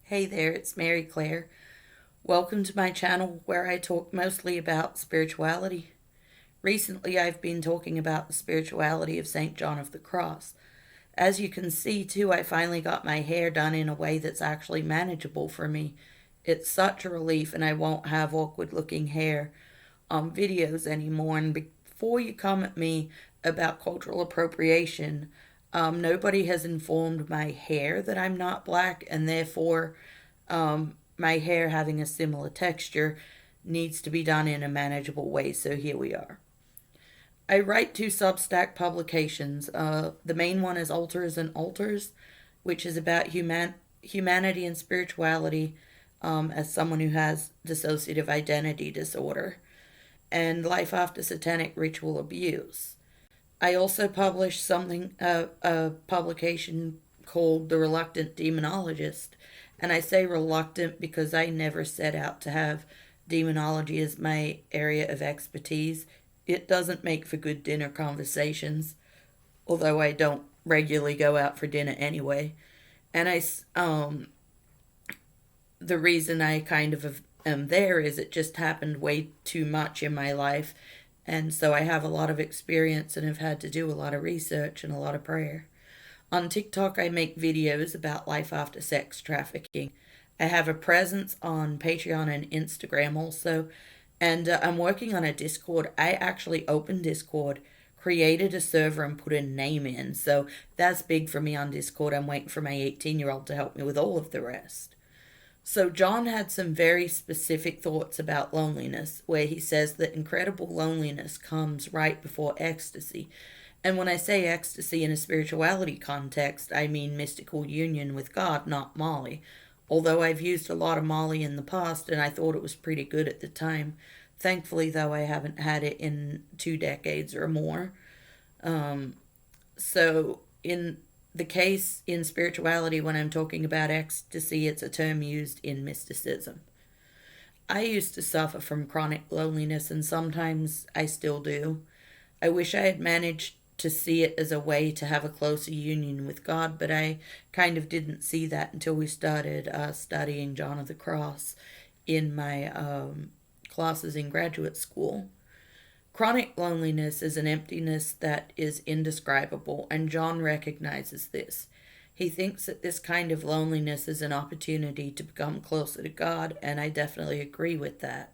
Hey there, it's Mary Claire. Welcome to my channel where I talk mostly about spirituality. Recently, I've been talking about the spirituality of St. John of the Cross. As you can see, too, I finally got my hair done in a way that's actually manageable for me. It's such a relief, and I won't have awkward looking hair on videos anymore. And before you come at me about cultural appropriation, nobody has informed my hair that I'm not black, and therefore, my hair having a similar texture needs to be done in a manageable way. So here we are. I write two Substack publications. The main one is Altars and Altars, which is about humanity and spirituality as someone who has dissociative identity disorder, and Life After Satanic Ritual Abuse. I also published a publication called The Reluctant Demonologist, and I say reluctant because I never set out to have demonology as my area of expertise. It doesn't make for good dinner conversations, although I don't regularly go out for dinner anyway. And the reason I kind of am there is it just happened way too much in my life, and so I have a lot of experience and have had to do a lot of research and a lot of prayer. On TikTok, I make videos about life after sex trafficking. I have a presence on Patreon and Instagram also, and I'm working on a Discord. I actually opened Discord, created a server, and put a name in. So that's big for me on Discord. I'm waiting for my 18-year-old to help me with all of the rest. So John had some very specific thoughts about loneliness, where he says that incredible loneliness comes right before ecstasy. And when I say ecstasy in a spirituality context, I mean mystical union with God, not Molly. Although I've used a lot of Molly in the past and I thought it was pretty good at the time. Thankfully, though, I haven't had it in 2 decades or more. So, in the case in spirituality, when I'm talking about ecstasy, it's a term used in mysticism. I used to suffer from chronic loneliness, and sometimes I still do. I wish I had managed to see it as a way to have a closer union with God, but I kind of didn't see that until we started studying John of the Cross in my classes in graduate school. Chronic loneliness is an emptiness that is indescribable, and John recognizes this. He thinks that this kind of loneliness is an opportunity to become closer to God, and I definitely agree with that.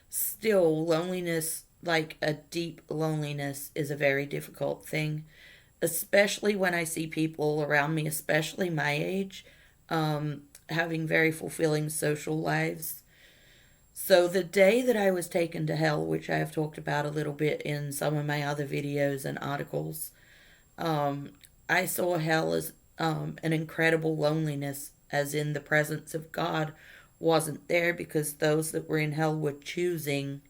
Still, loneliness, like a deep loneliness, is a very difficult thing, especially when I see people around me, especially my age, having very fulfilling social lives. So, the day that I was taken to hell, which I have talked about a little bit in some of my other videos and articles, um, I saw hell as an incredible loneliness, as in the presence of God wasn't there because those that were in hell were choosing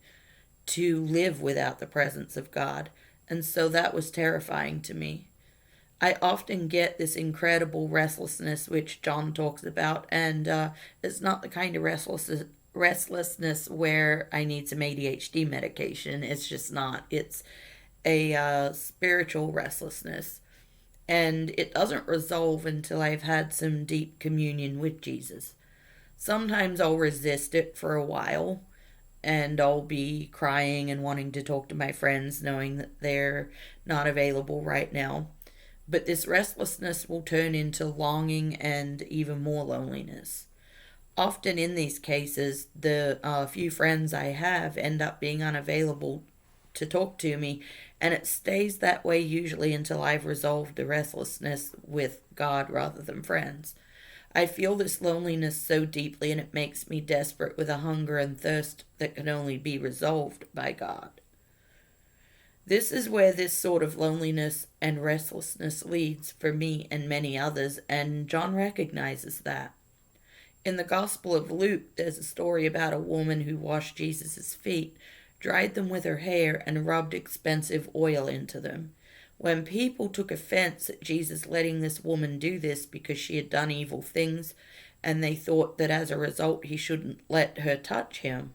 to live without the presence of God. And so that was terrifying to me. I often get this incredible restlessness, which John talks about, and it's not the kind of restlessness where I need some ADHD medication. It's just not. It's a spiritual restlessness, and it doesn't resolve until I've had some deep communion with Jesus. Sometimes I'll resist it for a while, and I'll be crying and wanting to talk to my friends, knowing that they're not available right now. But this restlessness will turn into longing and even more loneliness. Often in these cases, the few friends I have end up being unavailable to talk to me, and it stays that way usually until I've resolved the restlessness with God rather than friends. I feel this loneliness so deeply, and it makes me desperate with a hunger and thirst that can only be resolved by God. This is where this sort of loneliness and restlessness leads for me and many others, and John recognizes that. In the Gospel of Luke, there's a story about a woman who washed Jesus' feet, dried them with her hair, and rubbed expensive oil into them. When people took offense at Jesus letting this woman do this because she had done evil things, and they thought that as a result he shouldn't let her touch him,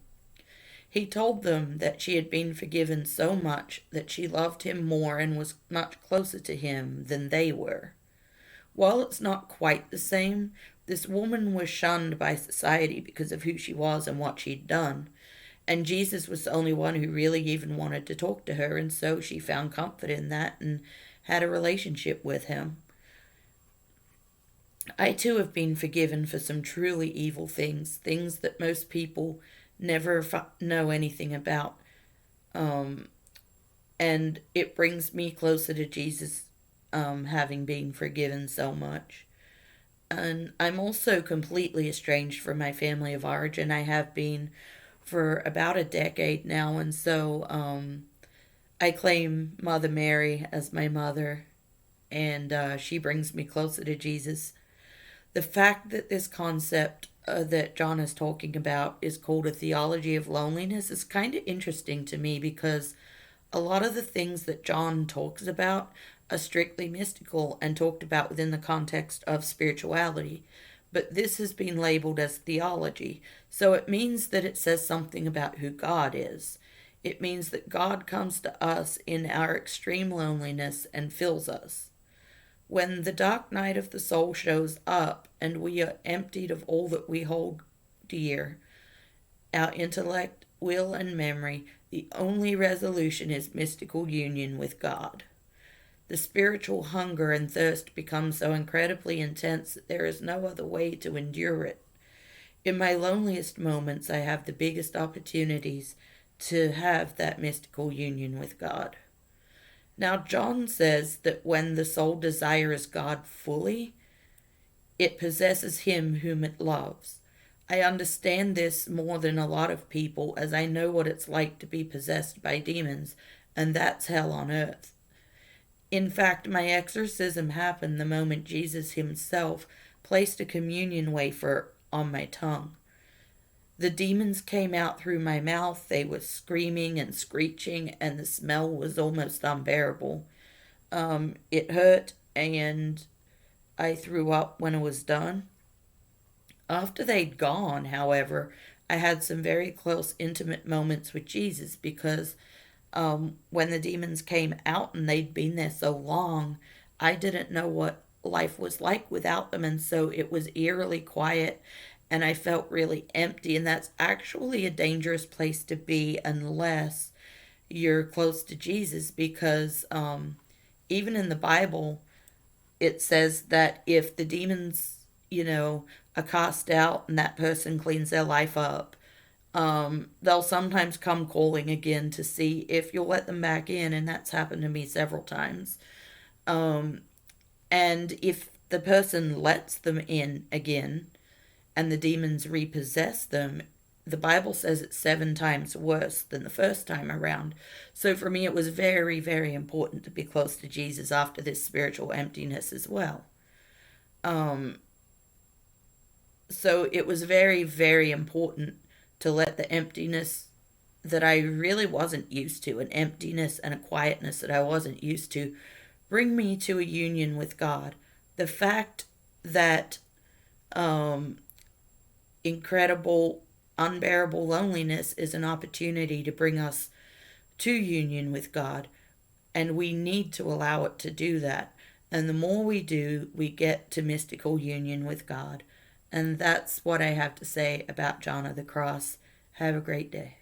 he told them that she had been forgiven so much that she loved him more and was much closer to him than they were. While it's not quite the same, this woman was shunned by society because of who she was and what she'd done. And Jesus was the only one who really even wanted to talk to her, and so she found comfort in that and had a relationship with him. I too have been forgiven for some truly evil things, things that most people never know anything about. Um, and it brings me closer to Jesus, having been forgiven so much. And I'm also completely estranged from my family of origin. I have been for about a decade now, and so I claim Mother Mary as my mother, and she brings me closer to Jesus. The fact that this concept that John is talking about is called a theology of loneliness is kind of interesting to me because a lot of the things that John talks about are strictly mystical and talked about within the context of spirituality. But this has been labeled as theology, so it means that it says something about who God is. It means that God comes to us in our extreme loneliness and fills us. When the dark night of the soul shows up and we are emptied of all that we hold dear, our intellect, will, and memory, the only resolution is mystical union with God. The spiritual hunger and thirst become so incredibly intense that there is no other way to endure it. In my loneliest moments, I have the biggest opportunities to have that mystical union with God. Now, John says that when the soul desires God fully, it possesses him whom it loves. I understand this more than a lot of people as I know what it's like to be possessed by demons, and that's hell on earth. In fact, my exorcism happened the moment Jesus himself placed a communion wafer on my tongue. The demons came out through my mouth. They were screaming and screeching, and the smell was almost unbearable. It hurt, and I threw up when it was done. After they'd gone, however, I had some very close, intimate moments with Jesus because when the demons came out and they'd been there so long, I didn't know what life was like without them, and so it was eerily quiet, and I felt really empty, and that's actually a dangerous place to be unless you're close to Jesus because even in the Bible, it says that if the demons, are cast out and that person cleans their life up, they'll sometimes come calling again to see if you'll let them back in, and that's happened to me several times. Um, and if the person lets them in again and the demons repossess them, the Bible says it's 7 times worse than the first time around. So for me, it was very, very important to be close to Jesus after this spiritual emptiness as well. Um, so it was very, very important to let the emptiness that I really wasn't used to, an emptiness and a quietness that I wasn't used to, bring me to a union with God. The fact that um, incredible, unbearable loneliness is an opportunity to bring us to union with God, and we need to allow it to do that. And the more we do, we get to mystical union with God. And that's what I have to say about John of the Cross. Have a great day.